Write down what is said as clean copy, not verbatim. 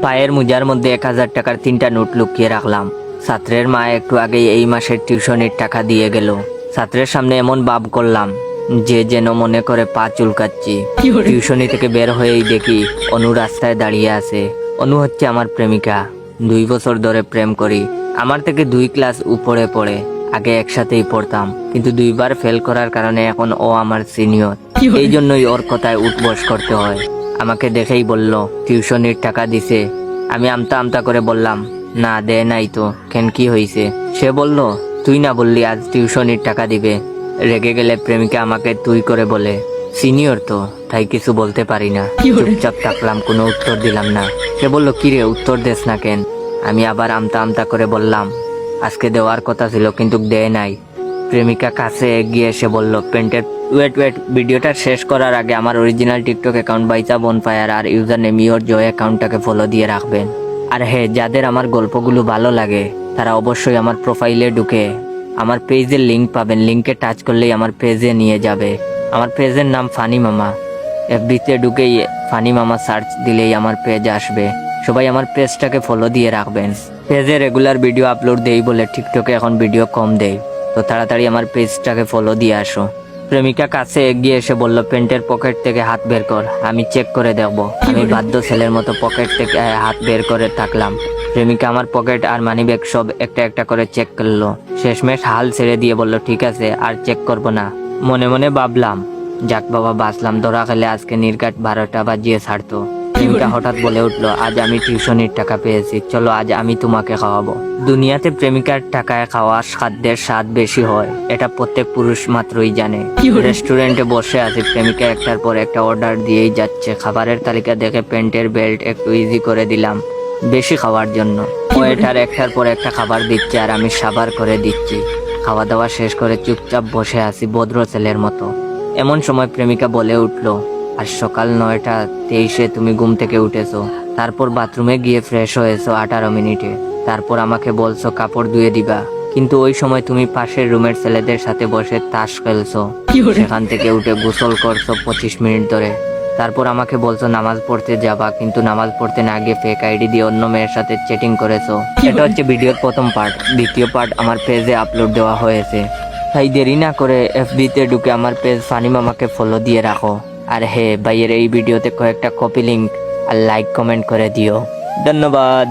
পায়ের মোজার মধ্যে 1000 টাকার 3টা নোট লুকিয়ে রাখলাম। ছাত্রের মা একটু আগেই এই মাসের টিউশনের টাকা দিয়ে গেল। ছাত্রের সামনে এমন ভাব করলাম যে যেন মনে করে পা চুলকাচ্ছি। টিউশনি থেকে বের হয়েই দেখি অনু রাস্তায় দাঁড়িয়ে আছে। অনু হচ্ছে আমার প্রেমিকা। 2 বছর ধরে প্রেম করি। আমার থেকে 2 ক্লাস উপরে পড়ে। আগে একসাথেই পড়তাম, কিন্তু 2বার ফেল করার কারণে এখন ও আমার সিনিয়র। এই জন্যই ওর কথায় উঠবস করতে হয়। আমাকে দেখেই বলল টিউশনির টাকা দিছে। আমি আমতা আমতা করে বললাম না, দে নাই তো, কেন কি হয়েছে? সে বলল তুই না বললি আজ টিউশনির টাকা দিবে। রেগে গেলে প্রেমিকা আমাকে তুই করে বলে। সিনিয়র তো, তাই কিছু বলতে পারি না। চুপচাপ থাকলাম, কোনো উত্তর দিলাম না। সে বলল কিরে উত্তর দেস না কেন? আমি আবার আমতা আমতা করে বললাম আজকে দেওয়ার কথা ছিল কিন্তু দেয় নাই। প্রেমিকা কাছে এগিয়ে এসে বলল পেন্টের ওয়েট ভিডিওটা শেষ করার আগে আমার অরিজিনাল টিকটক অ্যাকাউন্ট বাইচা বনফায়ার আর ইউজার নেম ইওর জয় অ্যাকাউন্টটাকে ফলো দিয়ে রাখবেন। আর হ্যাঁ, যাদের আমার গল্পগুলো ভালো লাগে তারা অবশ্যই আমার প্রোফাইলে ঢুকে আমার পেজের লিংক পাবেন। লিংকে টাচ করলেই আমার পেজে নিয়ে যাবে। আমার পেজের নাম ফানি মামা। এফবিতে ঢুকেই ফানি মামা সার্চ দিলেই আমার পেজ আসবে। সবাই আমার পেজটাকে ফলো দিয়ে রাখবেন। পেজে রেগুলার ভিডিও আপলোড দেই বলে টিকটকে এখন ভিডিও কম দেই, তো তাড়াতাড়ি আমার পেজটাকে ফলো দিয়ে আসো। প্রেমিকা কাছে এগিয়ে এসে বলল প্যান্টের পকেট থেকে হাত বের কর, আমি চেক করে দেখব। আমি বাধ্য ছেলের মতো পকেট থেকে হাত বের করে থাকলাম। প্রেমিকা আমার পকেট আর মানিব্যাগ সব একটা একটা করে চেক করলো। শেষমেশ হাল ছেড়ে দিয়ে বলল ঠিক আছে, আর চেক করব না। মনে মনে ভাবলাম যাক বাবা, বাঁচলাম। ধরা খেলে আজকে নির্ঘাট 12টা বাজিয়ে ছাড়তো। প্রেমিকা হঠাৎ বলে উঠলো আজ আমি টিউশনির টাকা পেয়েছি, চলো আজ আমি তোমাকে খাওয়াবো। দুনিয়াতে প্রেমিকার টাকায় খাওয়া খাদ্যের স্বাদ বেশি হয়, এটা প্রত্যেক পুরুষ মাত্রই জানে। রেস্টুরেন্টে বসে আছি, প্রেমিকা একটার পর একটা অর্ডার দিয়েই যাচ্ছে। খাবারের তালিকা দেখে প্যান্টের বেল্ট একটু ইজি করে দিলাম বেশি খাওয়ার জন্য। ওয়েটার একটার পর একটা খাবার দিচ্ছে আর আমি সাবার করে দিচ্ছি। খাওয়া দাওয়া শেষ করে চুপচাপ বসে আছি ভদ্র ছেলের মতো। এমন সময় প্রেমিকা বলে উঠলো আর সকাল 9:23 তুমি ঘুম থেকে উঠেছো, তারপর বাথরুমে গিয়ে ফ্রেশ হয়েছো 18 মিনিটে, তারপর আমাকে বলছো কাপড় ধুয়ে দিবা, কিন্তু ওই সময় তুমি পাশের রুমের ছেলেদের সাথে বসে তাস খেলছো। সেখান থেকে উঠে গোসল করছো 25 মিনিট ধরে। তারপর আমাকে বলছো নামাজ পড়তে যাবা, কিন্তু নামাজ পড়তে না গিয়ে ফেক আইডি দিয়ে অন্য মেয়ের সাথে চ্যাটিং করেছো। এটা হচ্ছে ভিডিওর প্রথম পার্ট। দ্বিতীয় পার্ট আমার পেজে আপলোড দেওয়া হয়েছে। তাই দেরি না করে এফবিতে ঢুকে আমার পেজ ফানি মামাকে ফলো দিয়ে রাখো। আর হ্যাঁ, ভাইয়ের এই ভিডিওতে কয়েকটা কপি লিঙ্ক আর লাইক কমেন্ট করে দিও। ধন্যবাদ।